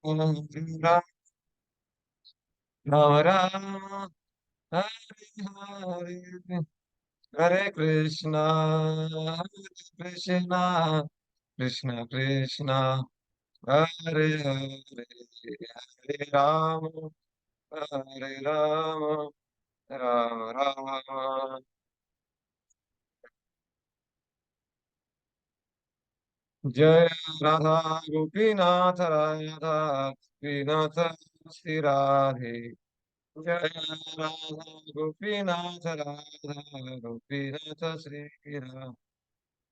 हरे राम राम राम हरे हरे हरे कृष्णा कृष्ण कृष्ण हरे हरे हरे राम राम राम। जय राधा गोपीनाथ राधा गोपीनाथ श्री राधे। जय राधा गोपीनाथ राधा गोपीनाथ श्री राधे।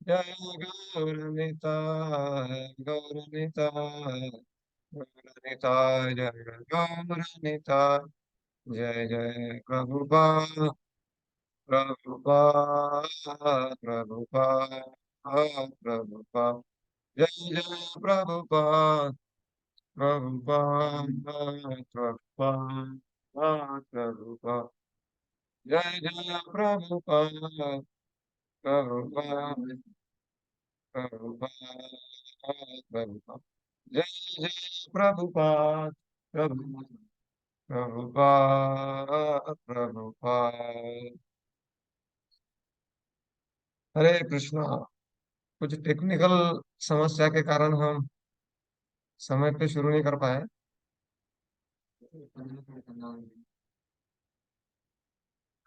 जय गौरनिताय गौरनिताय जय गौरनिताय। जय जय प्रभुपाद प्रभुपाद प्रभुपाद प्रभुपाद। जय जय प्रभुपाद प्रभुपाद प्रभुपाद प्रभुपाद। जय जय प्रभुपाद प्रभुपाद प्रभुपाद प्रभुपाद। जय जय प्रभुपाद प्रभु प्रभुपाद प्रभुपाद। हरे कृष्णा। कुछ टेक्निकल समस्या के कारण हम समय पे शुरू नहीं कर पाए।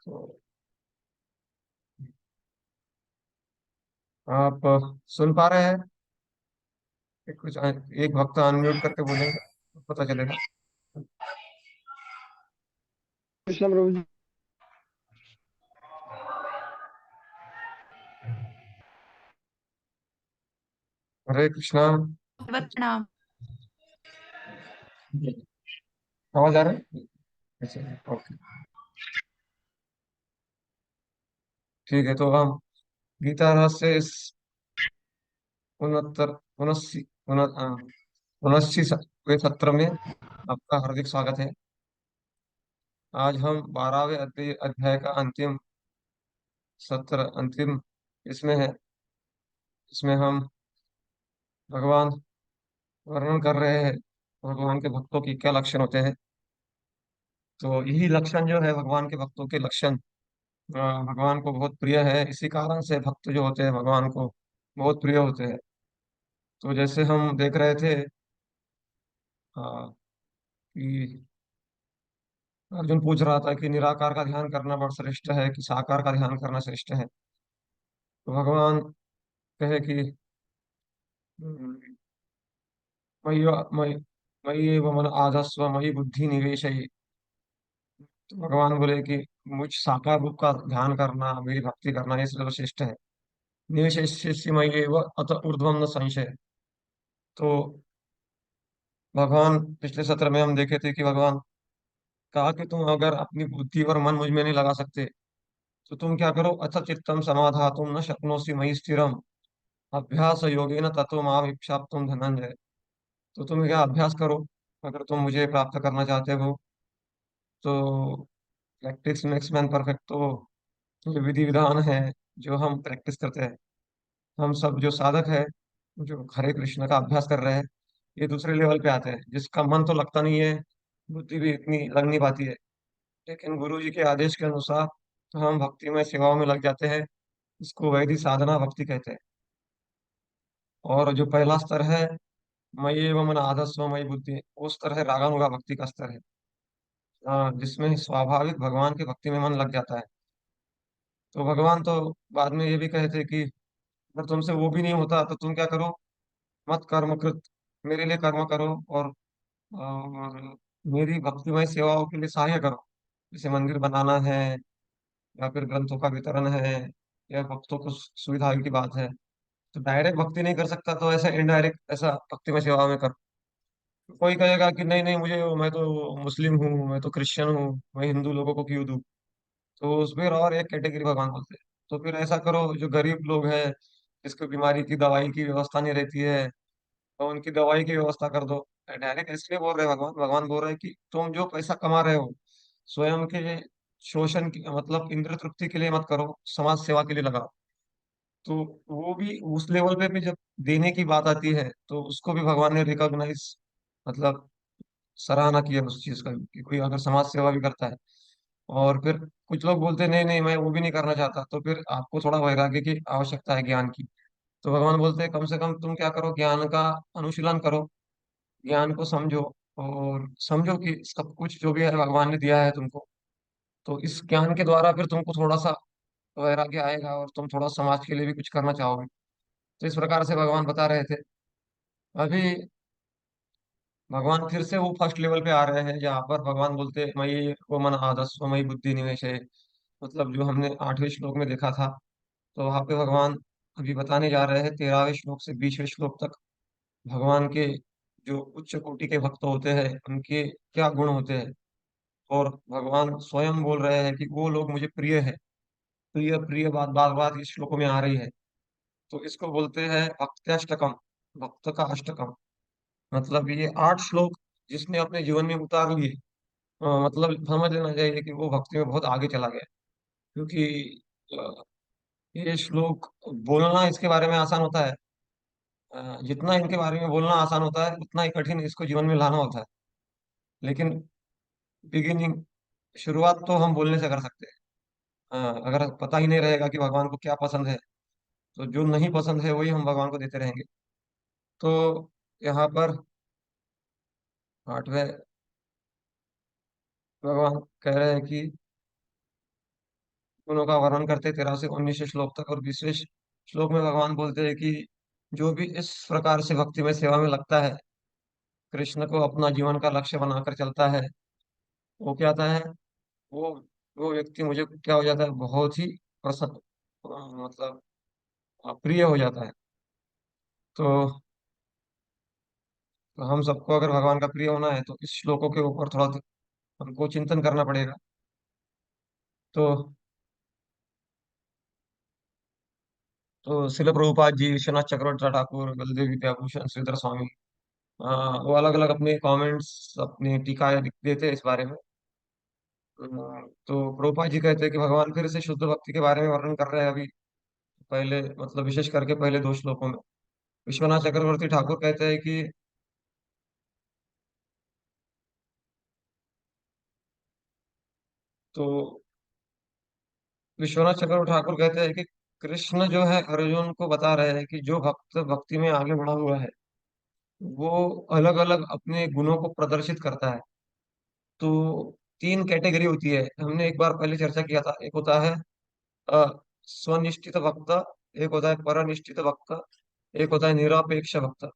तो आप सुन पा रहे हैं कि कुछ एक वक्त अनम्यूट करके बोलेंगे तो पता चलेगा। कृष्ण प्रभु जी। हरे कृष्णा। प्रणाम। आवाज आ रहा है? अच्छा, ओके। ठीक है, तो हम गीता रहस्य इस उनहत्तर उनस्सी उनस्सी सत्र में आपका हार्दिक स्वागत है। आज हम 12वें अध्याय का अंतिम सत्र अंतिम इसमें है। इसमें हम भगवान वर्णन कर रहे हैं भगवान के भक्तों की क्या लक्षण होते हैं। तो यही लक्षण जो है भगवान के भक्तों के लक्षण भगवान को बहुत प्रिय है। इसी कारण से भक्त जो होते हैं भगवान को बहुत प्रिय होते हैं। तो जैसे हम देख रहे थे कि अर्जुन पूछ रहा था कि निराकार का ध्यान करना बड़ा श्रेष्ठ है कि साकार का ध्यान करना श्रेष्ठ है। तो भगवान कहे कि मयि मयि मयि एव मन आधस्व मयि बुद्धि निवेशय। तो भगवान बोले कि मुझ साकार रूप का ध्यान करना मेरी भक्ति करना ये सर्वश्रेष्ठ है। निवेश मयि एव अत ऊर्ध्वम न संशय। तो भगवान पिछले सत्र में हम देखे थे कि भगवान कहा कि तुम अगर अपनी बुद्धि और मन मुझ में नहीं लगा सकते तो तुम क्या करो, अथ चित्तम समाधातुम न शक्नोषि मयि स्थिरम अभ्यास योगेन ततो माम इप्साप्तुम धनंजय। तो तुम क्या अभ्यास करो, अगर तुम मुझे प्राप्त करना चाहते हो तो प्रैक्टिस मेक्स मैन परफेक्ट। तो ये विधि विधान है जो हम प्रैक्टिस करते हैं। हम सब जो साधक है जो हरे कृष्ण का अभ्यास कर रहे हैं ये दूसरे लेवल पे आते हैं जिसका मन तो लगता नहीं है, बुद्धि भी इतनी लग नहीं पाती है, लेकिन गुरु जी के आदेश के अनुसार तो हम भक्ति में सेवाओं में लग जाते हैं। इसको वैदिक साधना भक्ति कहते हैं। और जो पहला स्तर है मयि एव मन आधस्व मयि बुद्धि, वो स्तर है रागानुगा भक्ति का स्तर है। जिसमें स्वाभाविक भगवान की भक्ति में मन लग जाता है। तो भगवान तो बाद में ये भी कहते कि अगर तुमसे वो भी नहीं होता तो तुम क्या करो, मत कर्म कृत, मेरे लिए कर्म करो और मेरी भक्तिमय सेवाओं के लिए सहाय करो। जैसे मंदिर बनाना है या फिर ग्रंथों का वितरण है या भक्तों को सुविधा की बात है। तो डायरेक्ट भक्ति नहीं कर सकता तो ऐसा इनडायरेक्ट ऐसा भक्तिमय सेवा में कर। कोई कहेगा कि नहीं नहीं मुझे, मैं तो मुस्लिम हूँ, मैं तो क्रिश्चियन हूँ, मैं हिंदू लोगों को क्यों दूँ। तो उस फिर और एक कैटेगरी भगवान बोलते हैं। तो फिर ऐसा करो, जो गरीब लोग हैं जिसको बीमारी की दवाई की व्यवस्था नहीं रहती है तो उनकी दवाई की व्यवस्था कर दो। डायरेक्ट इसलिए बोल रहे हैं भगवान, भगवान बोल रहे हैं कि तुम जो पैसा कमा रहे हो स्वयं के शोषण की मतलब इंद्र तृप्ति के लिए मत करो, समाज सेवा के लिए लगाओ। तो वो भी उस लेवल पे भी जब देने की बात आती है तो उसको भी भगवान ने रिकॉग्नाइज मतलब सराहना की है उस चीज का कि कोई अगर समाज सेवा भी करता है। और फिर कुछ लोग बोलते हैं नहीं नहीं मैं वो भी नहीं करना चाहता, तो फिर आपको थोड़ा वैराग्य की आवश्यकता है, ज्ञान की। तो भगवान बोलते हैं कम से कम तुम क्या करो, ज्ञान का अनुशीलन करो, ज्ञान को समझो, और समझो कि सब कुछ जो भी है भगवान ने दिया है तुमको। तो इस ज्ञान के द्वारा फिर तुमको थोड़ा सा वैराग्य आएगा और तुम थोड़ा समाज के लिए भी कुछ करना चाहोगे। तो इस प्रकार से भगवान बता रहे थे। अभी भगवान फिर से वो फर्स्ट लेवल पे आ रहे हैं जहाँ पर भगवान बोलते मयि वो मन आदस्व मयि बुद्धि निवेश है। मतलब जो हमने 8वें श्लोक में देखा था, तो वहाँ पे भगवान अभी बताने जा रहे हैं 13वें श्लोक से 20वें श्लोक तक भगवान के जो उच्च कोटि के भक्त होते हैं उनके क्या गुण होते हैं। और भगवान स्वयं बोल रहे हैं कि वो लोग मुझे प्रिय है। प्रिय प्रिय बात बार बार इस श्लोकों में आ रही है। तो इसको बोलते हैं भक्त्याष्टकम, भक्त का अष्टकम। मतलब ये 8 श्लोक जिसने अपने जीवन में उतार लिए, मतलब समझ लेना चाहिए कि वो भक्ति में बहुत आगे चला गया। क्योंकि अ, ये श्लोक बोलना इसके बारे में आसान होता है, जितना इनके बारे में बोलना आसान होता है उतना ही कठिन इसको जीवन में लाना होता है। लेकिन बिगिनिंग, शुरुआत तो हम बोलने से कर सकते हैं। अगर पता ही नहीं रहेगा कि भगवान को क्या पसंद है, तो जो नहीं पसंद है वही हम भगवान को देते रहेंगे। तो यहाँ पर 8वें भगवान कह रहे हैं कि गुणों का वर्णन करते 13 से 19 श्लोक तक, और 20वें श्लोक में भगवान बोलते हैं कि जो भी इस प्रकार से भक्ति में सेवा में लगता है, कृष्ण को अपना जीवन का लक्ष्य बनाकर चलता है, वो क्या आता है, वो वो व्यक्ति मुझे क्या हो जाता है, बहुत ही प्रसन्न, मतलब प्रिय हो जाता है। तो, तो हम सबको अगर भगवान का प्रिय होना है तो इस श्लोकों के ऊपर थोड़ा हमको चिंतन करना पड़ेगा। तो शिल प्रभुपाद जी, विश्वनाथ चक्रवर्ती ठाकुर, बलदेव विद्याभूषण, श्रीधर स्वामी, वो अलग अलग अपने कमेंट्स, अपनी टीकाएं देते हैं इस बारे में। तो प्रभुपाद जी कहते हैं कि भगवान फिर से शुद्ध भक्ति के बारे में वर्णन कर रहे हैं अभी, पहले मतलब विशेष करके पहले 2 श्लोकों में। विश्वनाथ चक्रवर्ती ठाकुर कहते हैं कि तो विश्वनाथ चक्रवर्ती ठाकुर कहते हैं कि कृष्ण जो है अर्जुन को बता रहे हैं कि जो भक्त भक्ति में आगे बढ़ा हुआ है वो अलग अलग अपने गुणों को प्रदर्शित करता है। तो 3 कैटेगरी होती है, हमने एक बार पहले चर्चा किया था। एक होता है अ, स्वनिष्ठित भक्त, एक होता है परनिष्ठित भक्त, एक होता है निरपेक्ष भक्त।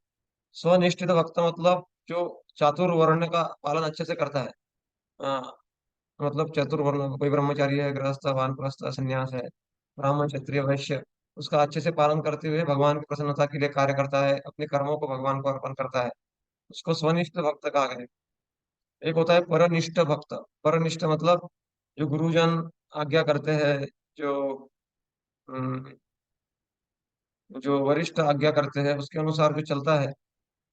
स्वनिष्ठित भक्त मतलब जो चातुर्वर्ण का पालन अच्छे से करता है। अ, मतलब चतुर्वर्ण, कोई ब्रह्मचारी है, गृहस्थ, वानप्रस्थ, संन्यास है, ब्राह्मण, क्षत्रिय, वैश्य, उसका अच्छे से पालन करते हुए भगवान की प्रसन्नता के लिए कार्य करता है, अपने कर्मों को भगवान को अर्पण करता है, उसको स्वनिष्ठ भक्त कहा गया है। एक होता है परनिष्ठ भक्त। परनिष्ठ मतलब जो गुरुजन आज्ञा करते हैं, जो अम, जो वरिष्ठ आज्ञा करते हैं उसके अनुसार जो चलता है,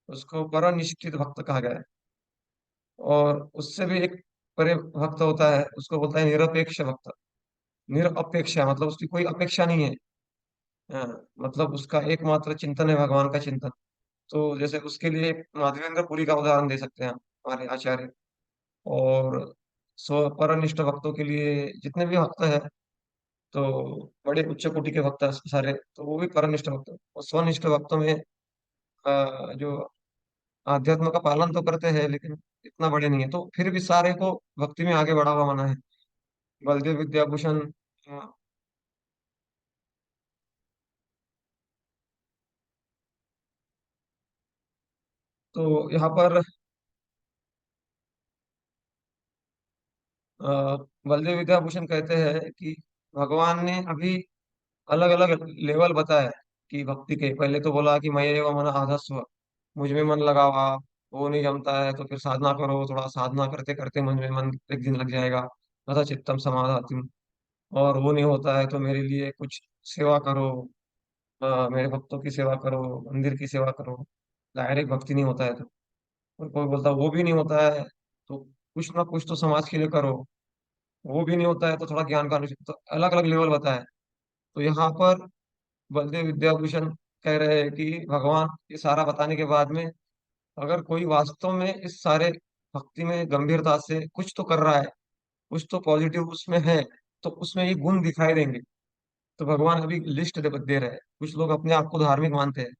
उसको परनिष्ठित भक्त कहा गया है। और उससे भी एक परे भक्त होता है, उसको बोलता है निरपेक्ष भक्त। निरपेक्ष मतलब उसकी कोई अपेक्षा नहीं है। हाँ, मतलब उसका एकमात्र चिंतन है भगवान का चिंतन। तो जैसे उसके लिए माधवेंद्र पुरी का उदाहरण दे सकते हैं हम, हमारे आचार्य। और स्व परनिष्ठ भक्तों के लिए जितने भी भक्त हैं, तो बड़े उच्च कोटि के भक्त हैं सारे, तो वो भी परनिष्ठ भक्त हैं। और स्वनिष्ठ भक्तों में जो आध्यात्म का पालन तो करते हैं लेकिन इतना बड़े नहीं है, तो फिर भी सारे को भक्ति में आगे बढ़ा हुआ माना है। बलदेव विद्याभूषण, अ, तो यहाँ पर बलदेव विद्याभूषण कहते हैं कि भगवान ने अभी अलग अलग लेवल बताया कि भक्ति के। पहले तो बोला कि मय्येव मन आधस्व, मुझ में मन लगाओ आप। वो नहीं जमता है तो फिर साधना करो, थोड़ा साधना करते करते मुझ में मन एक दिन लग जाएगा। तथा चित्तम समाधातुम। और वो नहीं होता है तो मेरे लिए कुछ सेवा करो, मेरे भक्तों की सेवा करो, मंदिर की सेवा करो। डायरेक्ट भक्ति नहीं होता है तो। और कोई बोलता है वो भी नहीं होता है तो कुछ ना कुछ तो समाज के लिए करो। वो भी नहीं होता है तो थोड़ा ज्ञान का अनुष्ठान, तो अलग अलग लेवल बताया। तो यहाँ पर बलदेव विद्याभूषण कह रहे हैं कि भगवान ये सारा बताने के बाद में, अगर कोई वास्तव में इस सारे भक्ति में गंभीरता से कुछ तो कर रहा है, कुछ तो पॉजिटिव उसमें है, तो उसमें ये गुण दिखाई देंगे। तो भगवान अभी लिस्ट दे रहे हैं। कुछ लोग अपने आप को धार्मिक मानते हैं,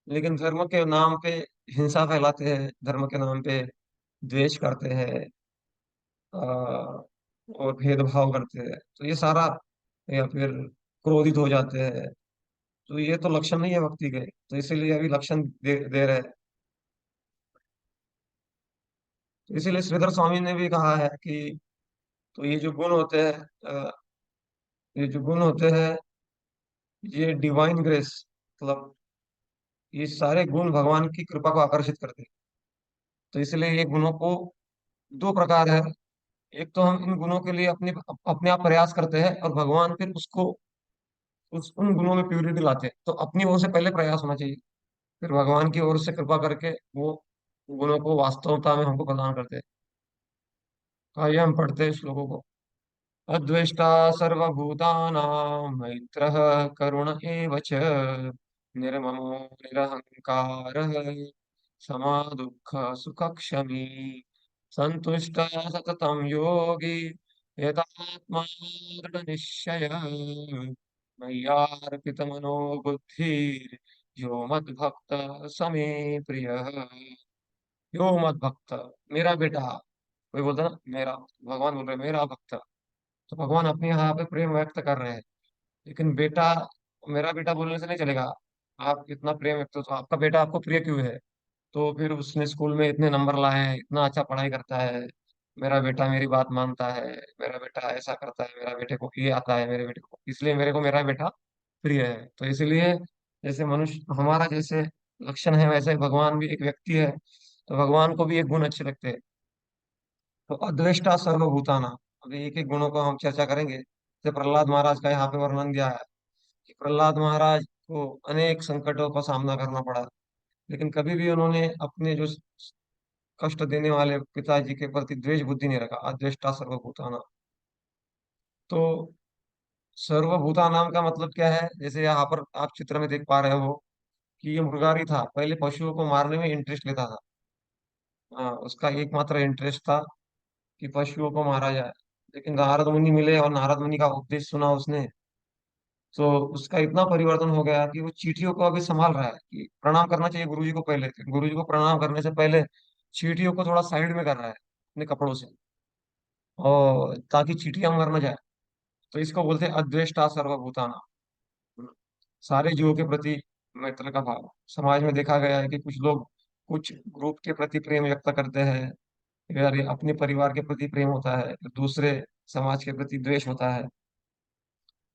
लेकिन धर्म के नाम पे हिंसा फैलाते हैं, धर्म के नाम पे द्वेष करते हैं, और भेदभाव करते हैं, तो ये सारा, या फिर क्रोधित हो जाते हैं, तो ये तो लक्षण नहीं है भक्ति के। तो इसीलिए अभी लक्षण दे रहे हैं। तो इसीलिए श्रीधर स्वामी ने भी कहा है कि तो ये जो गुण होते हैं, ये जो गुण होते हैं, ये डिवाइन ग्रेस, मतलब ये सारे गुण भगवान की कृपा को आकर्षित करते हैं। तो इसलिए ये गुणों को दो प्रकार है। एक तो हम इन गुणों के लिए अपने आप प्रयास करते हैं, और भगवान फिर उसको उस उन गुणों में प्यूरिटी लाते हैं। तो अपनी ओर से पहले प्रयास होना चाहिए, फिर भगवान की ओर से कृपा करके वो गुणों को वास्तवता में हमको प्रदान करते हैं। तो आइए हम पढ़ते हैं श्लोकों को। अद्वेष्टा सर्वभूतानां मैत्रः करुण एव च, निर्ममो निरहङ्कारः क्षमा दुःख सुखक्षमी, सन्तुष्टः सततं योगी यतात्मा दृढनिश्चयः, मय्यार्पितमनो बुद्धिर् यो मद्भक्तः स मे प्रियः। यो मद्भक्त, मेरा बेटा। कोई बोलता ना मेरा, भगवान बोल रहे मेरा भक्त। तो भगवान अपने यहाँ पे प्रेम व्यक्त कर रहे हैं। लेकिन बेटा, मेरा बेटा बोलने से नहीं चलेगा। आप इतना प्रेम व्यक्त, तो आपका बेटा आपको प्रिय क्यों है? तो फिर उसने स्कूल में इतने नंबर लाए हैं, इतना अच्छा पढ़ाई करता है, मेरा बेटा मेरी बात मानता है, मेरा बेटा ऐसा करता है, मेरा बेटे को ये आता है, मेरे बेटे को, इसलिए मेरे को मेरा बेटा प्रिय है। तो इसलिए जैसे मनुष्य हमारा जैसे लक्षण है, वैसे भगवान भी एक व्यक्ति है, तो भगवान को भी एक गुण अच्छे लगते हैं। तो अद्वेष्टा सर्वभूताना, अभी एक एक गुणों को हम चर्चा करेंगे। जैसे प्रहलाद महाराज का यहाँ पे वर्णन दिया है कि प्रहलाद महाराज को अनेक संकटों का सामना करना पड़ा, लेकिन कभी भी उन्होंने अपने जो कष्ट देने वाले पिताजी के प्रति द्वेष बुद्धि नहीं रखा। अद्वेष्टा सर्वभूताना। तो सर्वभूतानाम का मतलब क्या है? जैसे यहाँ पर आप चित्र में देख पा रहे हो कि ये मृगारी था, पहले पशुओं को मारने में इंटरेस्ट लेता था। हाँ, उसका एकमात्र इंटरेस्ट था कि पशुओं को मारा जाए। लेकिन नारद मुनि मिले और नारद मुनि का उपदेश सुना उसने, तो उसका इतना परिवर्तन हो गया कि वो चींटियों को अभी संभाल रहा है कि प्रणाम करना चाहिए गुरु जी को पहले, गुरु जी को प्रणाम करने से पहले चींटियों को थोड़ा साइड में कर रहा है अपने कपड़ों से, और ताकि चींटियां मर न जाए। तो इसको बोलते हैं अद्वेष्टा सर्वभूताना। सारे जीवों के प्रति मैत्र का भाव। समाज में देखा गया है कि कुछ लोग कुछ ग्रुप के प्रति प्रेम व्यक्त करते हैं, यार ये अपने परिवार के प्रति प्रेम होता है, फिर दूसरे समाज के प्रति द्वेष होता है।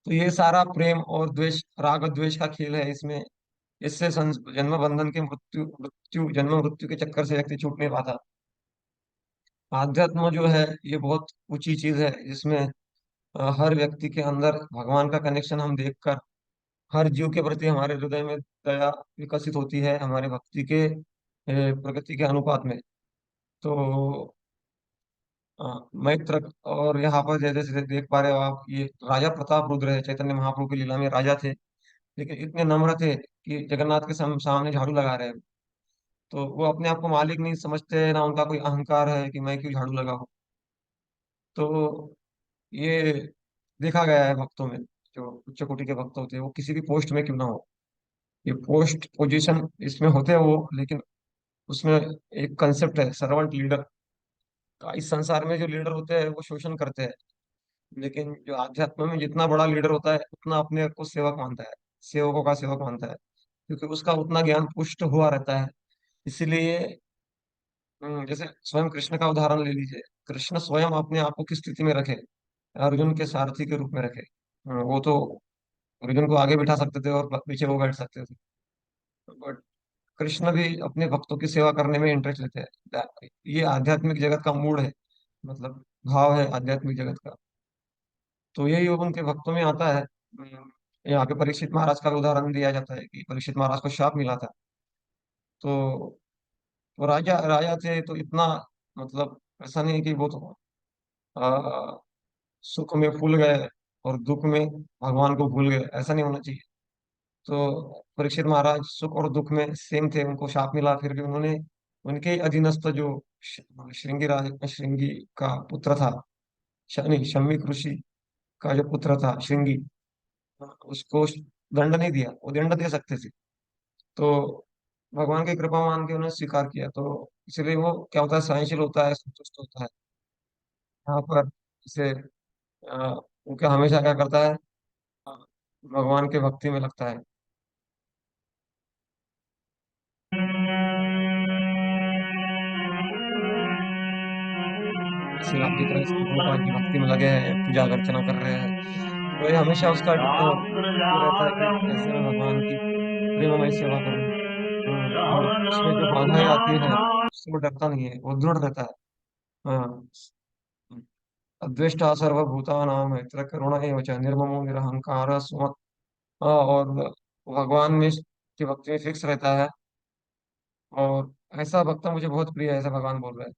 तो ये सारा प्रेम और द्वेष, राग और द्वेष का खेल है इसमें। इससे जन्म बंधन के जन्म मृत्यु के चक्कर से व्यक्ति छूट नहीं पाता। आध्यात्म जो है ये बहुत ऊंची चीज है, जिसमें हर व्यक्ति के अंदर भगवान का कनेक्शन हम देखकर हर जीव के प्रति हमारे हृदय में दया विकसित होती है, हमारे भक्ति के प्रगति के अनुपात में। तो मैत्र, और यहाँ पर जैसे जैसे देख पा रहे हो आप, ये राजा प्रताप रुद्र है, चैतन्य महाप्रभु की लीला में राजा थे, लेकिन इतने नम्र थे कि जगन्नाथ के सामने झाड़ू लगा रहे हैं। तो वो अपने आप को मालिक नहीं समझते, ना उनका कोई अहंकार है कि मैं क्यों झाड़ू लगाऊं। तो ये देखा गया है भक्तों में, जो उच्च कोटि के भक्त होते हैं वो किसी भी पोस्ट में क्यों ना हो, ये पोस्ट पोजीशन इसमें होते हैं वो, लेकिन उसमें एक कंसेप्ट है सर्वेंट लीडर का। इस संसार में जो लीडर होते हैं वो शोषण करते हैं, लेकिन जो अध्यात्म में जितना बड़ा लीडर होता है उतना अपने आप को सेवक मानता है, सेवकों का सेवक मानता है, क्योंकि उसका उतना ज्ञान पुष्ट हुआ रहता है। इसीलिए जैसे स्वयं कृष्ण का उदाहरण ले लीजिए। कृष्ण स्वयं अपने आप को किस स्थिति में रखे? अर्जुन के सारथी के रूप में रखे। वो तो अर्जुन को आगे बिठा सकते थे और पीछे वो बैठ सकते थे, बट कृष्ण भी अपने भक्तों की सेवा करने में इंटरेस्ट लेते हैं। ये आध्यात्मिक जगत का मूड है, मतलब भाव है आध्यात्मिक जगत का। तो यही उनके भक्तों में आता है। यहाँ पे परीक्षित महाराज का उदाहरण दिया जाता है कि परीक्षित महाराज को शाप मिला था। तो वो राजा राजा थे, तो इतना, मतलब ऐसा नहीं कि वो तो आ, सुख में फूल गए और दुख में भगवान को भूल गए, ऐसा नहीं होना चाहिए। तो परीक्षित महाराज सुख और दुख में सेम थे, उनको शाप मिला, फिर भी उन्होंने उनके अधीनस्थ जो श्रृंगी राज श्रृंगी का पुत्र था। नहीं, शमी ऋषि का जो पुत्र था श्रृंगी, उसको दंड नहीं दिया, वो दंड दे सकते थे। तो भगवान की कृपा मान के उन्होंने स्वीकार किया, तो इसलिए वो क्या होता है, सहनशील होता है, संतुष्ट होता है। यहाँ पर इसे वो क्या हमेशा क्या करता है, भगवान के भक्ति में लगता है। जैसे आप देख रहे हैं गोपाल की भक्ति में लगे हैं, पूजा अर्चना कर रहे हैं, तो ये हमेशा उसका ये रहता है कि कैसे मैं भगवान की प्रेममय सेवा करूं। और उसमें जो बाधाएं आती है उससे वो डरता नहीं है, वो दृढ़ रहता है। हाँ। अद्वेष्टा सर्वभूतानां मैत्र करुण एव च निर्ममो निरहंकार सुमत। और भगवान में की भक्ति में फिक्स रहता है। और ऐसा भक्त मुझे बहुत प्रिय है, ऐसा भगवान बोल रहे हैं।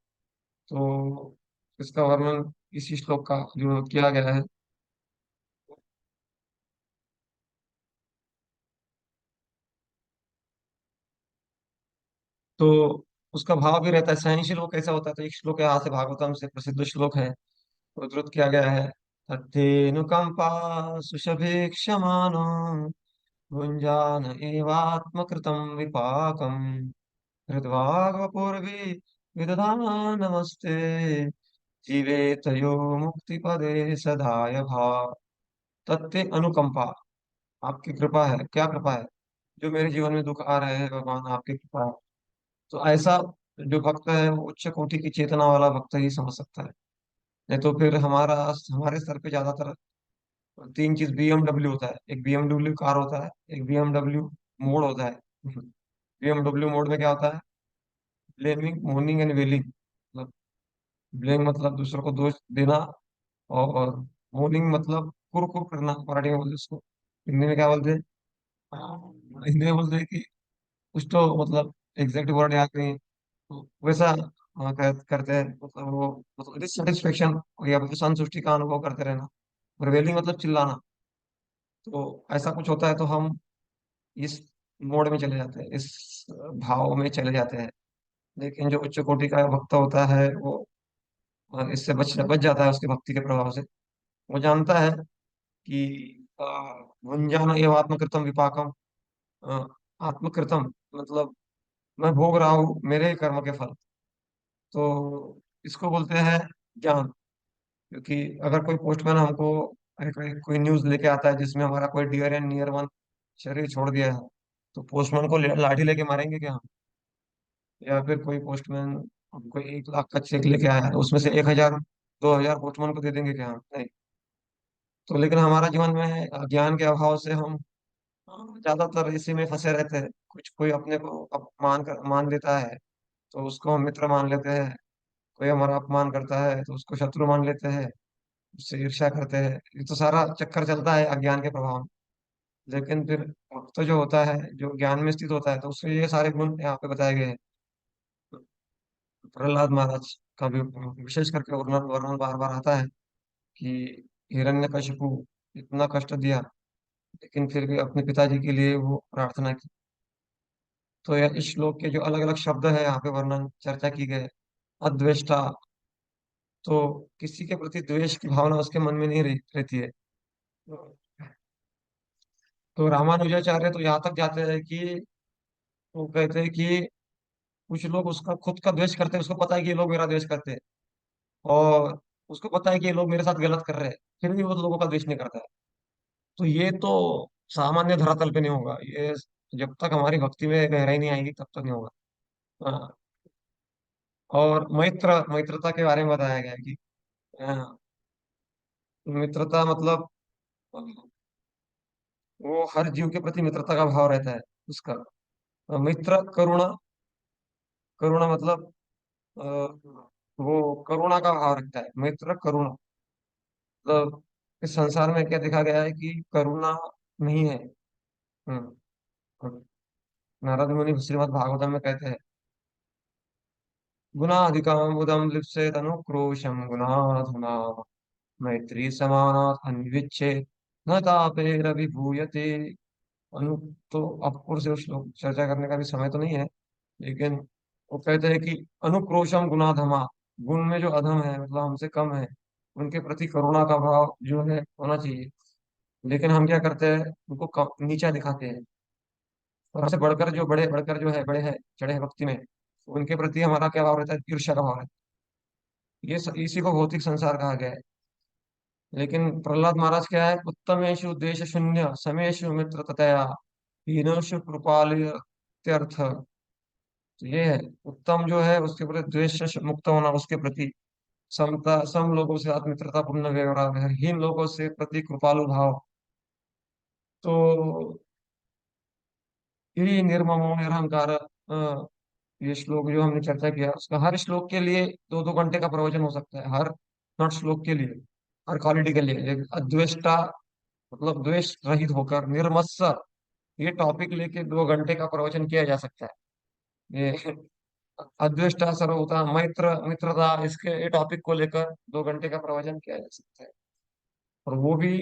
तो इसका वर्णन इसी श्लोक का जो किया गया है। तो उसका भाव भी रहता है, सहनशील वो कैसा होता है। तो एक श्लोक है, यहाँ से भागवतम से प्रसिद्ध श्लोक है, उद्धृत किया गया है। तथेनुकंपा सुशभीक्ष्यमाणो भुञ्जान एवात्मकृतं विपाकं हृद्वाग्वपुर्वि विदधान नमस्ते जीवेतयो मुक्तिपदे सदाय भाव। तत्ते अनुकंपा, आपकी कृपा है, क्या कृपा है, जो मेरे जीवन में दुख आ रहे हैं भगवान आपकी कृपा है। तो ऐसा जो भक्त है वो उच्च कोटि की चेतना वाला भक्त ही समझ सकता है। नहीं तो फिर हमारे स्तर पे ज्यादातर तीन चीज बीएमडब्ल्यू होता है, एक बीएमडब्ल्यू कार होता है, एक बीएमडब्ल्यू मोड होता है। बीएमडब्ल्यू मोड में क्या होता है, ब्लेमिंग मोर्निंग एंड वेलिंग, मतलब ब्लेम मतलब दूसरों को दोष देना, और मोर्निंग मतलब कुर कुर करना, मराठी में बोलते हैं उसको, हिंदी में क्या बोलते हैं, हिंदी में बोलते हैं कि कुछ तो मतलब एग्जैक्ट वर्ड याद नहीं है। तो वैसा करते हैं, मतलब वो मतलब डिससेटिस्फेक्शन या फिर संतुष्टि का अनुभव करते रहना। और वेलिंग मतलब चिल्लाना। तो ऐसा कुछ होता है तो हम इस मोड में चले जाते हैं, इस भाव में चले जाते हैं। लेकिन जो उच्च कोटि का भक्त होता है वो इससे बच बच जाता है, उसकी भक्ति के प्रभाव से। वो जानता है कि अ, भुंजान एव आत्मकृतम विपाकम। अ, आत्मकृतम मतलब मैं भोग रहा हूँ मेरे ही कर्म के फल। तो इसको बोलते हैं ज्ञान। क्योंकि अगर कोई पोस्टमैन हमको कोई न्यूज लेके आता है जिसमें हमारा कोई डियर एंड नियर वन शरीर छोड़ दिया है, तो पोस्टमैन को लाठी लेके मारेंगे क्या हम? या फिर कोई पोस्टमैन हमको 1 लाख का चेक लेके आया है तो उसमें से 1,000 2,000 पोस्टमैन को दे देंगे क्या हम? नहीं। तो लेकिन हमारा जीवन में ज्ञान के अभाव से हम ज्यादातर इसी में फंसे रहते हैं। कुछ कोई अपने को अपमान कर मान लेता है तो उसको हम मित्र मान लेते हैं, कोई हमारा अपमान करता है तो उसको शत्रु मान लेते हैं, उससे ईर्ष्या करते हैं। ये तो सारा चक्कर चलता है अज्ञान के प्रभाव में। लेकिन फिर भक्त जो होता है, जो ज्ञान में स्थित होता है, तो उसके ये सारे गुण यहाँ पे बताए गए हैं। प्रहलाद महाराज का भी विशेष करके वर्णन वर्णन बार बार आता है कि हिरण्यकशिपु इतना कष्ट दिया, लेकिन फिर भी अपने पिताजी के लिए वो प्रार्थना की। तो यह इस श्लोक के जो अलग अलग शब्द है यहाँ पे वर्णन चर्चा की गई। अद्वेष्टा, तो किसी के प्रति द्वेष की भावना उसके मन में नहीं रहती है। तो रामानुजाचार्य तो यहाँ तक जाते हैं कि वो कहते हैं कि कुछ लोग उसका खुद का द्वेष करते हैं, उसको पता है कि ये लोग मेरा द्वेष करते हैं, और उसको पता है कि ये लोग मेरे साथ गलत कर रहे हैं, फिर भी वो लोगों का द्वेष नहीं करता है। तो ये तो सामान्य धरातल पे नहीं होगा ये, जब तक हमारी भक्ति में गहराई नहीं आएगी तब तक नहीं होगा। हाँ। और मित्रता के बारे में बताया गया है कि मित्रता मतलब वो हर जीव के प्रति मित्रता का भाव रहता है उसका। मित्र करुणा, करुणा मतलब अ, वो करुणा का भाव रखता है, मित्र करुणा। मतलब इस संसार में क्या देखा गया है कि करुणा नहीं है। हम्म। नारद मुनि श्रीमद् भागवतम में कहते हैं, गुणाधिकम उदम लिप्सेत अनुक्रोशम गुणाधुना मैत्री समानात् अन्विच्छे न तापेरभिभूयते। अनु तो अब और से श्लोक चर्चा करने का भी समय तो नहीं है, लेकिन वो कहते हैं कि अनुक्रोशम गुणाधमा, गुण में जो अधम है मतलब हमसे कम है, उनके प्रति करुणा का भाव जो है होना चाहिए। लेकिन हम क्या करते हैं, उनको नीचा दिखाते हैं। और हमसे बढ़कर जो बड़े बढ़कर जो है बड़े हैं, चढ़े हैं भक्ति में, उनके प्रति हमारा क्या भाव रहता है, ईर्ष्या का भाव रहता है। इसी को भौतिक संसार कहा गया है। लेकिन प्रहलाद महाराज क्या है, उत्तमेशु देश शून्य समेशु मित्र ततया हीनोषु कृपालत्यर्थ। तो ये है, उत्तम जो है उसके प्रति द्वेष से मुक्त होना, उसके प्रति समता, सम लोगों से आत्मित्रता पूर्ण व्यवहार है, हीन लोगों से प्रति कृपालु भाव। तो यही निर्ममो निरहंकार, ये श्लोक जो हमने चर्चा किया, उसका हर श्लोक के लिए 2-2 घंटे का प्रवचन हो सकता है, हर नॉट श्लोक के लिए, हर क्वालिटी के लिए। एक अद्वेष्टा मतलब द्वेष रहित होकर निर्मत्सर, ये टॉपिक लेके 2 घंटे का प्रवचन किया जा सकता है। ये अद्वेष्टा सर्वभूता मैत्र मित्रता, इसके ये टॉपिक को लेकर 2 घंटे का प्रवचन किया जा सकता है। और वो भी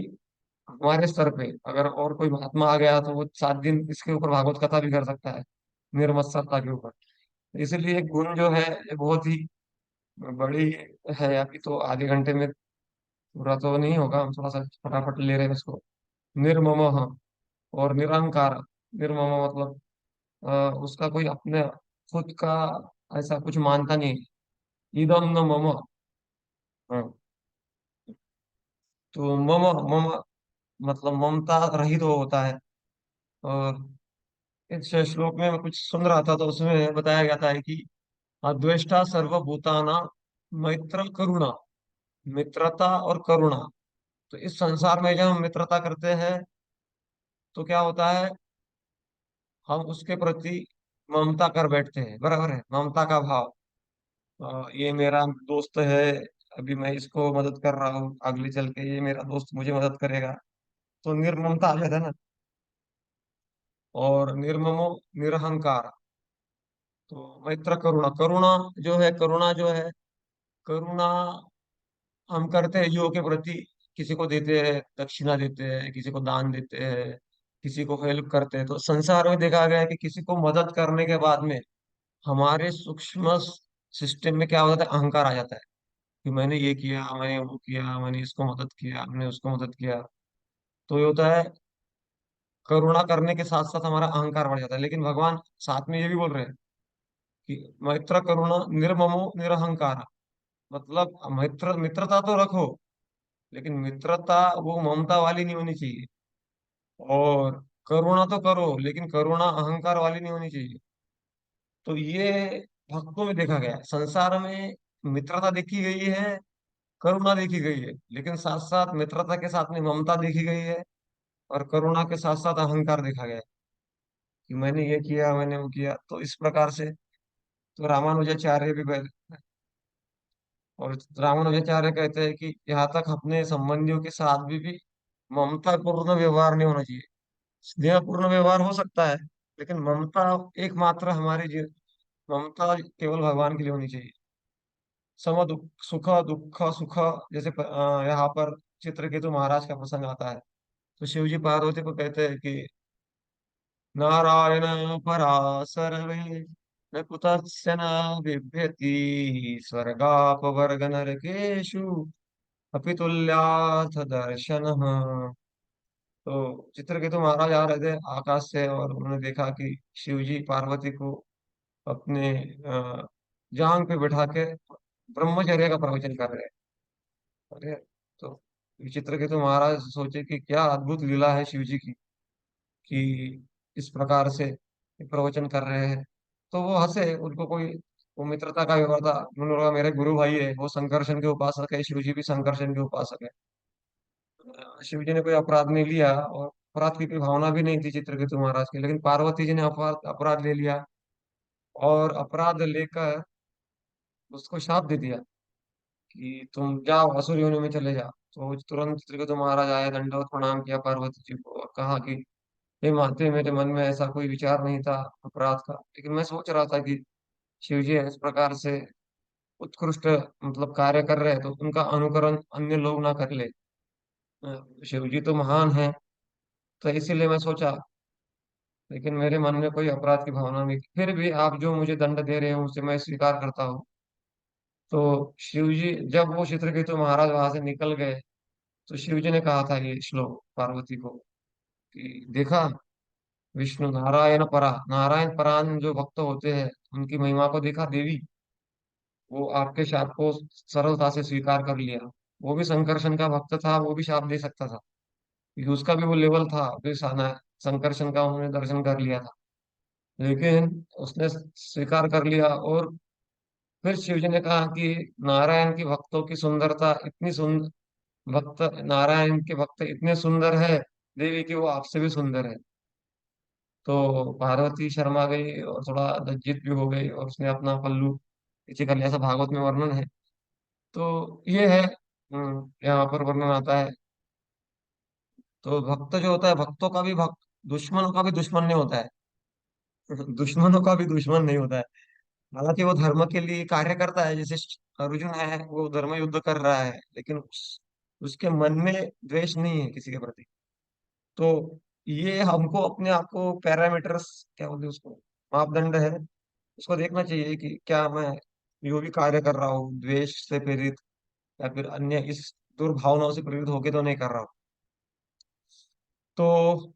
हमारे स्तर पे, अगर और कोई महात्मा आ गया तो वो 7 दिन इसके ऊपर भागवत कथा भी कर सकता है, निर्मत्सरता के ऊपर। इसलिए गुण जो है ये बहुत ही बड़ी है। अभी तो आधे घंटे में पूरा तो नहीं होगा, हम थोड़ा सा फटाफट ले रहे हैं इसको। निर्ममः और निरहंकार। निर्मम मतलब उसका कोई अपने खुद का ऐसा कुछ मानता नहीं। इदम न मम। हाँ, तो मम, मम मतलब ममता रहित वो होता है। और इस श्लोक में मैं कुछ सुन रहा था, तो उसमें बताया गया था कि अद्वेष्टा सर्वभूताना मैत्र करुणा, मित्रता और करुणा। तो इस संसार में जब हम मित्रता करते हैं तो क्या होता है, हम उसके प्रति ममता कर बैठते हैं, बराबर है, ममता का भाव। ये मेरा दोस्त है, अभी मैं इसको मदद कर रहा हूँ, आगे चल के ये मेरा दोस्त मुझे मदद करेगा, तो निर्ममता आ जाता है ना। और निर्ममो निरहंकार। तो मैत्र करुणा, करुणा जो है, करुणा जो है, करुणा हम करते हैं जीवों के प्रति। किसी को देते हैं, दक्षिणा देते हैं, किसी को दान देते हैं, किसी को हेल्प करते हैं। तो संसार में देखा गया है कि किसी को मदद करने के बाद में हमारे सूक्ष्म सिस्टम में क्या हो जाता है, अहंकार आ जाता है कि मैंने ये किया, मैंने वो किया, मैंने इसको मदद किया, मैंने उसको मदद किया। तो ये होता है, करुणा करने के साथ साथ हमारा अहंकार बढ़ जाता है। लेकिन भगवान साथ में ये भी बोल रहे हैं कि मैत्र करुणा निर्ममो निरहंकार। मतलब मित्रता तो रखो, लेकिन मित्रता वो ममता वाली नहीं होनी चाहिए। और करुणा तो करो, लेकिन करुणा अहंकार वाली नहीं होनी चाहिए। तो ये भक्तों में देखा गया है। संसार में मित्रता देखी गई है, करुणा देखी गई है, लेकिन साथ साथ मित्रता के साथ में ममता देखी गई है, और करुणा के साथ साथ अहंकार देखा गया है कि मैंने ये किया, मैंने वो किया। तो इस प्रकार से तो रामानुजाचार्य भी और रामानुजाचार्य कहते हैं कि यहाँ तक अपने संबंधियों के साथ भी ममता पूर्ण व्यवहार नहीं होना चाहिए। स्नेहपूर्ण व्यवहार हो सकता है, लेकिन ममता एकमात्र हमारी ममता केवल भगवान के लिए होनी चाहिए। सम दुख सुख दुख सुख, जैसे यहाँ पर चित्रकेतु महाराज का प्रसंग आता है। तो शिव जी पार्वती को कहते हैं कि नारायण परा सर्वे न कुतस्य न बिभ्यति स्वर्गापवर्ग नरकेषु अपि तुल्याथ दर्शनः। तो चित्रकेतु महाराज आ रहे थे आकाश से, और उन्होंने देखा कि शिव जी पार्वती को अपने जांग पे बिठा के ब्रह्मचर्य का प्रवचन कर रहे हैं। अरे, तो चित्रकेतु महाराज सोचे कि क्या अद्भुत लीला है शिव जी की, कि इस प्रकार से प्रवचन कर रहे हैं। तो वो हंसे, उनको कोई वो मित्रता का व्यवहार था। उन्होंने कहा मेरे गुरु भाई है, वो संकर्षण के उपासक है, शिव जी भी संकर्षण के उपासक है। शिव जी ने कोई अपराध नहीं लिया, और अपराध की कोई भावना भी नहीं थी चित्रकेतु महाराज की, लेकिन पार्वती जी ने अपराध अपराध ले लिया, और अपराध लेकर उसको श्राप दे दिया कि तुम जाओ असुर योनि में चले जाओ। तो तुरंत चित्रकेतु महाराज आए, दंडवत प्रणाम किया पार्वती जी को, और कहा कि हे माते, मेरे मन में ऐसा कोई विचार नहीं था अपराध का, लेकिन मैं सोच रहा था कि शिव जी इस प्रकार से उत्कृष्ट मतलब कार्य कर रहे हैं, तो उनका अनुकरण अन्य लोग ना कर ले। शिव जी तो महान है, तो इसीलिए मैं सोचा लेकिन मेरे मन में कोई अपराध की भावना नहीं थी। फिर भी आप जो मुझे दंड दे रहे हो उसे मैं स्वीकार करता हूँ। तो शिव जी, जब वो चित्रकेतु महाराज वहां से निकल गए, तो शिव जी ने कहा था ये श्लोक पार्वती को कि देखा, विष्णु नारायण परा, नारायण परान जो भक्त होते हैं उनकी महिमा को देखा देवी। वो आपके शाप को सरलता से स्वीकार कर लिया। वो भी संकर्षण का भक्त था, वो भी शाप दे सकता था, क्योंकि उसका भी वो लेवल था, भी संकर्षण का उन्होंने दर्शन कर लिया था। लेकिन उसने स्वीकार कर लिया। और फिर शिव जी ने कहा कि नारायण की भक्तों की सुंदरता इतनी सुंदर, भक्त नारायण के भक्त इतने सुंदर है देवी कि वो आपसे भी सुंदर है। तो पार्वती शर्मा गई और थोड़ा लज्जित भी हो गई, और उसने अपना पल्लू पीछे कर लिया। ऐसा भागवत में वर्णन है। तो ये है, यहाँ पर वर्णन आता है। तो भक्त जो होता है, भक्तों का भी भक्त, दुश्मनों का भी दुश्मन नहीं होता है। दुश्मनों का भी दुश्मन नहीं होता है। हालांकि वो धर्म के लिए कार्य करता है, जैसे अर्जुन है, वो धर्म युद्ध कर रहा है, लेकिन उसके मन में द्वेष नहीं है किसी के प्रति। तो ये हमको अपने आप को पैरामीटर्स, क्या बोलते हैं उसको, मापदंड है, उसको देखना चाहिए कि क्या मैं जो भी कार्य कर रहा हूँ द्वेष से प्रेरित, या फिर अन्य इस दुर्भावनाओं से प्रेरित होके तो नहीं कर रहा हूँ। तो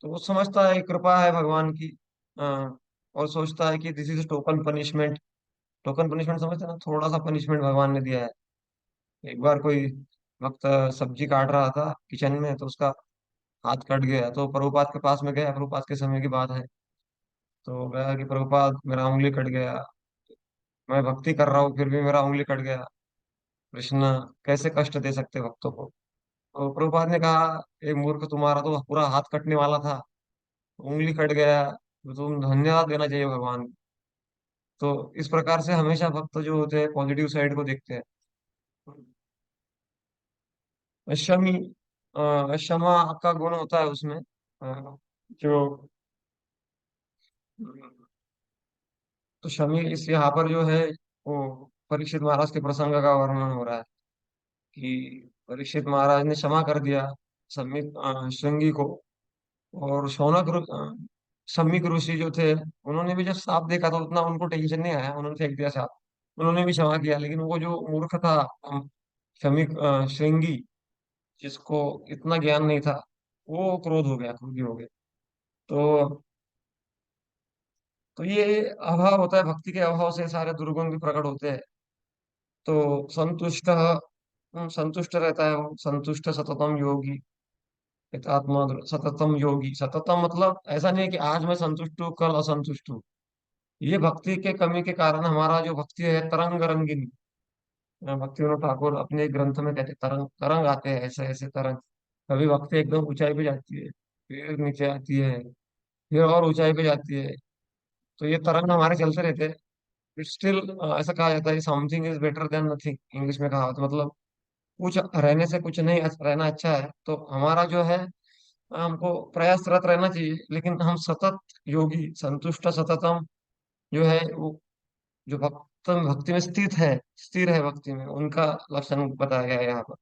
वो समझता है कृपा है भगवान की, और सोचता है कि this is token punishment. Token punishment समझते हैं ना, थोड़ा सा पनिशमेंट भगवान ने दिया है। एक बार कोई वक्त सब्जी काट रहा था किचन में, तो उसका हाथ कट गया, तो प्रभुपाद के पास में गया। प्रभुपाद के समय की बात है। तो गया कि प्रभुपाद मेरा उंगली कट गया, मैं भक्ति कर रहा हूँ फिर भी मेरा उंगली कट गया। कृष्ण कैसे कष्ट दे सकते भक्तों को। तो प्रभुपाद ने कहा, एक मूर्ख, तुम्हारा तो पूरा हाथ कटने वाला था, उंगली कट गया, तो तुम धन्यवाद देना चाहिए भगवान। तो इस प्रकार से हमेशा भक्त जो होते हैं पॉजिटिव साइड को देखते हैं। शमी, क्षमा का गुण होता है उसमें, जो, तो शमी इस यहाँ पर जो है, वो परीक्षित महाराज के प्रसंग का वर्णन हो रहा है कि परीक्षित महाराज ने क्षमा कर दिया श्रृंगी को। और सम्मिक ऋषि जो थे, उन्होंने भी जब सांप देखा तो उतना उनको टेंशन नहीं आया, उन्होंने फेंक दिया सांप। उन्होंने भी क्षमा किया। लेकिन वो जो मूर्ख था, श्रृंगी, जिसको इतना ज्ञान नहीं था, वो क्रोध हो गया, क्रोधी हो गया। तो ये अभाव होता है, भक्ति के अभाव से सारे दुर्गुण भी प्रकट होते हैं। तो संतुष्ट रहता है वो, संतुष्ट सततम योगी, आत्मा सततम योगी। सततम मतलब ऐसा नहीं है कि आज मैं संतुष्ट हूँ कल असंतुष्ट हूँ। ये भक्ति के कमी के कारण हमारा जो भक्ति है तरंग रंगिनी। भक्ति विनोद ठाकुर अपने ग्रंथ में कहते हैं, तरंग तरंग आते हैं, ऐसे ऐसे तरंग। कभी भक्ति एकदम ऊंचाई पे जाती है, फिर नीचे आती है, फिर और ऊंचाई पे जाती है। तो ये तरंग हमारे चलते रहते हैं। स्टिल ऐसा कहा जाता है, something is better than nothing, English में कहा, तो मतलब कुछ रहने से कुछ नहीं रहना अच्छा है। तो हमारा जो है, हमको प्रयासरत रहना चाहिए, लेकिन हम सतत योगी, संतुष्ट सततम जो है वो, जो भक्त भक्ति में स्थित है, स्थिर है भक्ति में, उनका लक्षण बताया गया है यहाँ पर।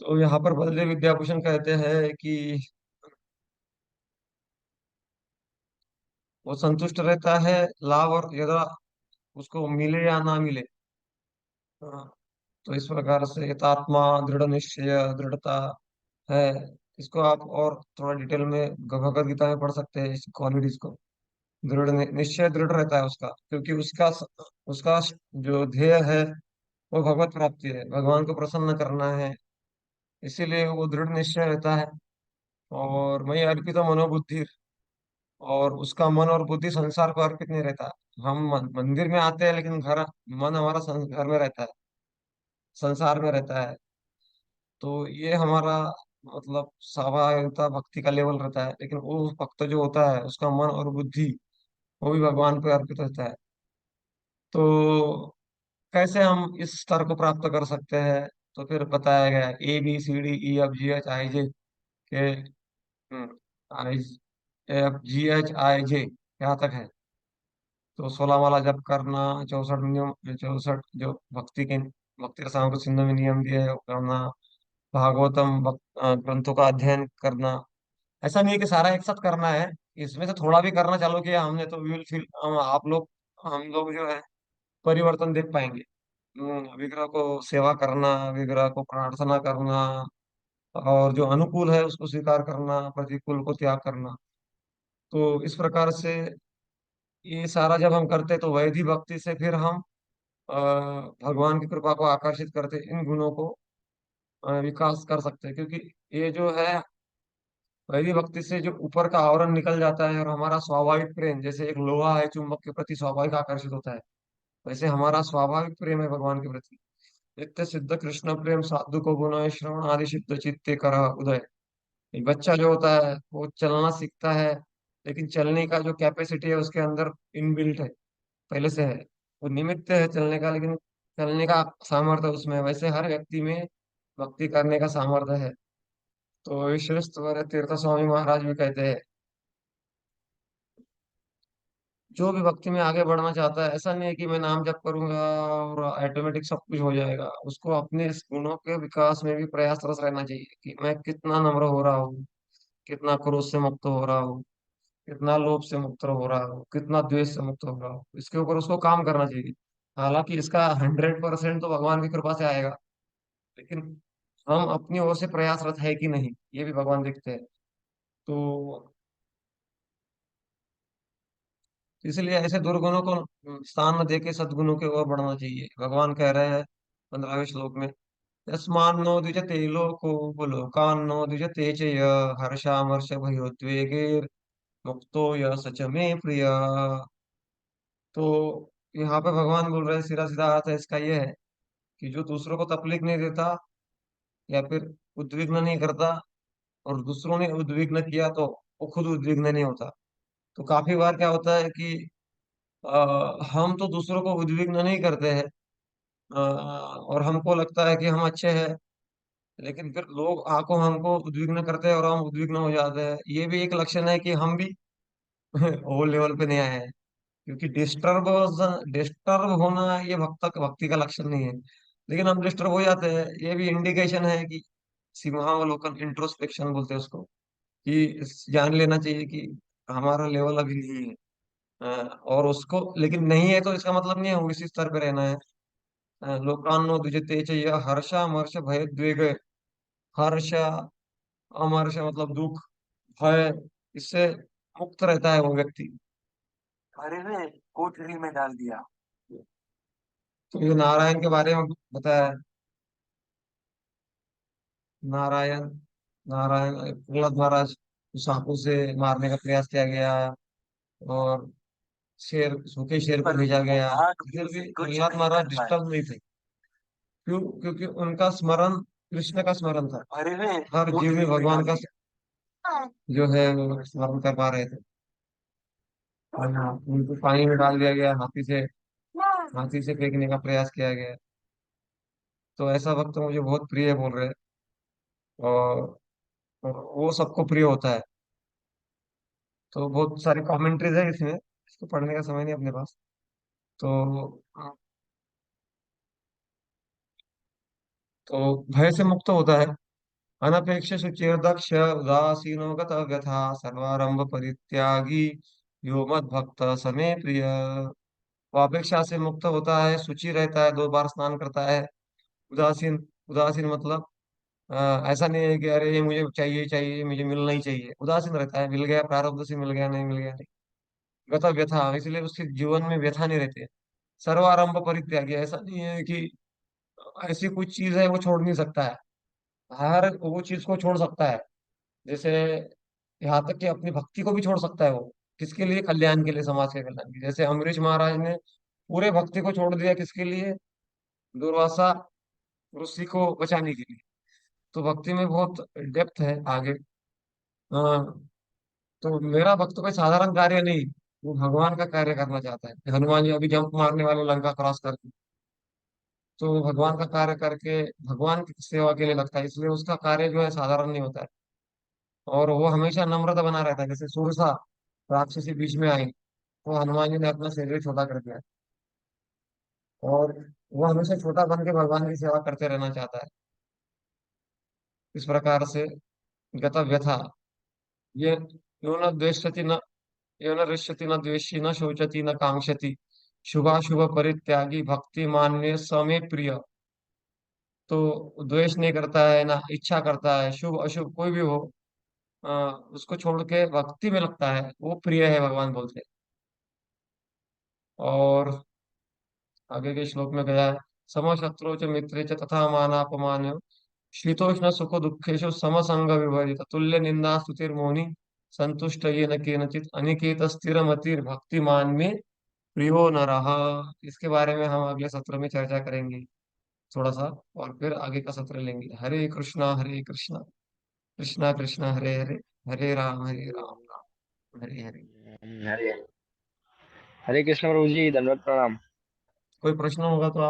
तो यहाँ पर बलदेव विद्याभूषण कहते हैं कि वो संतुष्ट रहता है लाभ और यदा उसको मिले या ना मिले। हाँ, तो इस प्रकार से यथात्मा, दृढ़ निश्चय, दृढ़ता है। इसको आप और थोड़ा डिटेल में भगवद गीता में पढ़ सकते हैं इस क्वालिटीज को। निश्चय दृढ़ रहता है उसका, क्योंकि उसका जो ध्येय है वो भगवत प्राप्ति है, भगवान को प्रसन्न करना है। इसीलिए वो दृढ़ निश्चय रहता है। और मई अर्पित मनोबुद्धि, और उसका मन और बुद्धि संसार को अर्पित नहीं रहता। हम मंदिर में आते हैं, लेकिन मन हमारा घर में रहता है, संसार में रहता है। तो ये हमारा मतलब स्वाभाविकता भक्ति का लेवल रहता है। लेकिन वो भक्त जो होता है उसका मन और बुद्धि वो भी भगवान पे अर्पित रहता है। तो कैसे हम इस स्तर को प्राप्त कर सकते हैं? तो फिर बताया गया, ABCDEFGHIJ के, आई FGHIJ यहाँ तक है। तो 16 माला जप करना, 64 नियम, 64 जो भक्ति रसायनों को सिंधु में नियम दिए हैं वो करना, भागवतम ग्रंथों का अध्ययन करना। ऐसा नहीं है कि सारा एक साथ करना है, इसमें से थोड़ा भी करना चालू किया हमने तो वी विल फील, आप लोग, हम लोग जो है परिवर्तन देख पाएंगे। विग्रह को सेवा करना, विग्रह को प्रार्थना करना, और जो अनुकूल है उसको स्वीकार करना, प्रतिकूल को त्याग करना। तो इस प्रकार से ये सारा जब हम करते तो वैधि भक्ति से फिर हम अ, भगवान की कृपा को आकर्षित करते, इन गुणों को विकास कर सकते हैं। क्योंकि ये जो है वैधि भक्ति से जो ऊपर का आवरण निकल जाता है, और हमारा स्वाभाविक प्रेम, जैसे एक लोहा है चुंबक के प्रति स्वाभाविक आकर्षित होता है, वैसे हमारा स्वाभाविक प्रेम है भगवान के प्रति। नित्य सिद्ध कृष्ण प्रेम साधु को गुण श्रवण आदि सिद्ध चित्ते कर उदय। एक बच्चा जो होता है वो चलना सीखता है, लेकिन चलने का जो कैपेसिटी है उसके अंदर इनबिल्ट है, पहले से है। वो निमित्त है चलने का, लेकिन चलने का सामर्थ्य उसमें है। वैसे हर व्यक्ति में भक्ति करने का सामर्थ्य है। तो ये श्रेष्ठ तीर्थ स्वामी महाराज भी कहते हैं, जो भी भक्ति में आगे बढ़ना चाहता है, ऐसा नहीं है कि मैं नाम जप करूंगा और ऑटोमेटिक सब कुछ हो जाएगा। उसको अपने इस गुणों के विकास में भी प्रयासरत रहना चाहिए कि मैं कितना नम्र हो रहा हूँ, कितना क्रोध से मुक्त हो रहा हूँ, कितना लोभ से मुक्त हो रहा हूँ, कितना द्वेष से मुक्त हो रहा हूँ। इसके ऊपर उसको काम करना चाहिए। हालांकि इसका 100% तो भगवान की कृपा से आएगा, लेकिन हम अपनी ओर से प्रयासरत है कि नहीं, ये भी भगवान देखते हैं। तो इसलिए ऐसे दुर्गुणों को स्थान न देके सद्गुणों की ओर बढ़ना चाहिए। भगवान कह रहे हैं 15वें श्लोक में, यस्मान्नो द्विजते लोको लोकान्नो द्विजते च यः हर्षामर्ष भयोद्वेगैर् मुक्तो यः स च मे प्रिय। तो यहाँ पे भगवान बोल रहे हैं, सीधा सीधा अर्थ है इसका ये है कि जो दूसरों को तकलीफ नहीं देता या फिर उद्विग्न नहीं करता, और दूसरों ने उद्विग्न किया तो वो खुद उद्विग्न नहीं होता। तो काफी बार क्या होता है कि हम तो दूसरों को उद्विग्न नहीं करते हैं, और हमको लगता है कि हम अच्छे हैं, लेकिन फिर लोग आको हमको उद्विग्न करते हैं और हम उद्विग्न हो जाते हैं। ये भी एक लक्षण है कि हम भी वो लेवल पे नहीं आए हैं। क्योंकि डिस्टर्ब होना ये भक्ति का लक्षण नहीं है, लेकिन हम डिस्टर्ब हो जाते हैं। ये भी इंडिकेशन है कि सिंहावलोकन, इंट्रोस्पेक्शन बोलते हैं उसको, कि जान लेना चाहिए कि हमारा लेवल अभी नहीं है। और उसको लेकिन नहीं है तो इसका मतलब नहीं है उसी स्तर पे रहना है। लोकान्नो द्विजते च हर्षामर्ष भयोद्वेग। हर्ष अमर्ष मतलब दुख, भय, इससे मुक्त रहता है वो व्यक्ति। अरे रे, कोठरी में डाल दिया। तो ये नारायण के बारे में बताया। नारायण, नारायण प्रहलाद महाराज को सांपों से मारने का प्रयास किया गया, और शेर, सूखे शेर को भेजा गया, फिर भी प्रहलाद महाराज डिस्टर्ब नहीं थे। क्यों? क्योंकि उनका स्मरण कृष्ण का स्मरण था। अरे रे, हर जीव में भगवान का जो है वो स्मरण कर पा रहे थे। और हाँ, उनको पानी में डाल दिया गया, हाथी से फेंकने का प्रयास किया गया। तो ऐसा वक्त मुझे बहुत प्रिय बोल रहे हैं। और, और वो सबको प्रिय होता है। तो बहुत सारी कमेंट्रीज है इसमें, इसको पढ़ने का समय नहीं अपने पास। तो भय से मुक्त होता है। अनपेक्ष शुचिर्दक्ष उदासीनो गत व्यथा सर्वारंभ परित्यागी यो मद भक्त समे प्रिय। वो अपेक्षा से मुक्त होता है, शुचि रहता है, 2 बार स्नान करता है। उदासीन, उदासीन मतलब ऐसा नहीं है कि अरे ये मुझे चाहिए चाहिए, मुझे मिलना ही चाहिए। उदासीन रहता है, मिल गया प्रारब्ध से, मिल गया नहीं मिल गया नहीं। गत व्यथा, इसलिए उसके जीवन में व्यथा नहीं रहती है। सर्वारंभ परित्यागी, ऐसा नहीं है कि ऐसी कुछ चीज है वो छोड़ नहीं सकता है, हर वो चीज को छोड़ सकता है। जैसे यहाँ तक कि अपनी भक्ति को भी छोड़ सकता है वो, किसके लिए? कल्याण के लिए, समाज के कल्याण के लिए। जैसे अम्बरीश महाराज ने पूरे भक्ति को छोड़ दिया, किसके लिए? दुर्वासा ऋषि को बचाने के लिए। तो भक्ति में बहुत डेप्थ है आगे। हाँ, तो मेरा भक्त कोई साधारण कार्य नहीं, वो भगवान का कार्य करना चाहता है। हनुमान जी अभी जंप मारने वाले लंका क्रॉस करके, तो वो भगवान का कार्य करके भगवान की सेवा के लिए लगता है, इसलिए उसका कार्य जो है साधारण नहीं होता है। और वो हमेशा नम्रता बना रहता है। जैसे सुरसा राक्षसी बीच में आई, तो हनुमान जी ने अपना शरीर छोटा कर दिया, और वो हमेशा छोटा बन के भगवान की सेवा करते रहना चाहता है। इस प्रकार से गत व्यथा, ये यो न द्वेष्यति न यो न हृष्यति न द्वेष्यति न शोचति न कांक्षति, शुभाशुभ परित्यागी भक्ति मान्य समे प्रिय। तो द्वेष नहीं करता है ना इच्छा करता है, शुभ अशुभ कोई भी हो, अ, उसको छोड़ के भक्ति में लगता है, वो प्रिय है, भगवान बोलते हैं। और आगे के श्लोक में गया है, समशत्रु च मित्रे च तथा मानापमान शीतोष्ण सुख दुखेषु समसंग विवर्जित तुल्य निंदा स्तुतिर्मौनि संतुष्ट ये न केनचित अनिकेत स्थिर मतिर भक्तिमान में प्रियो न रहा। इसके बारे में हम अगले सत्र में चर्चा करेंगे थोड़ा सा, और फिर आगे का सत्र लेंगे। हरे कृष्णा कृष्णा कृष्णा हरे हरे, हरे राम राम हरे हरे। हरे हरे कृष्ण प्रभु जी, दंडवत प्रणाम। कोई प्रश्न होगा तो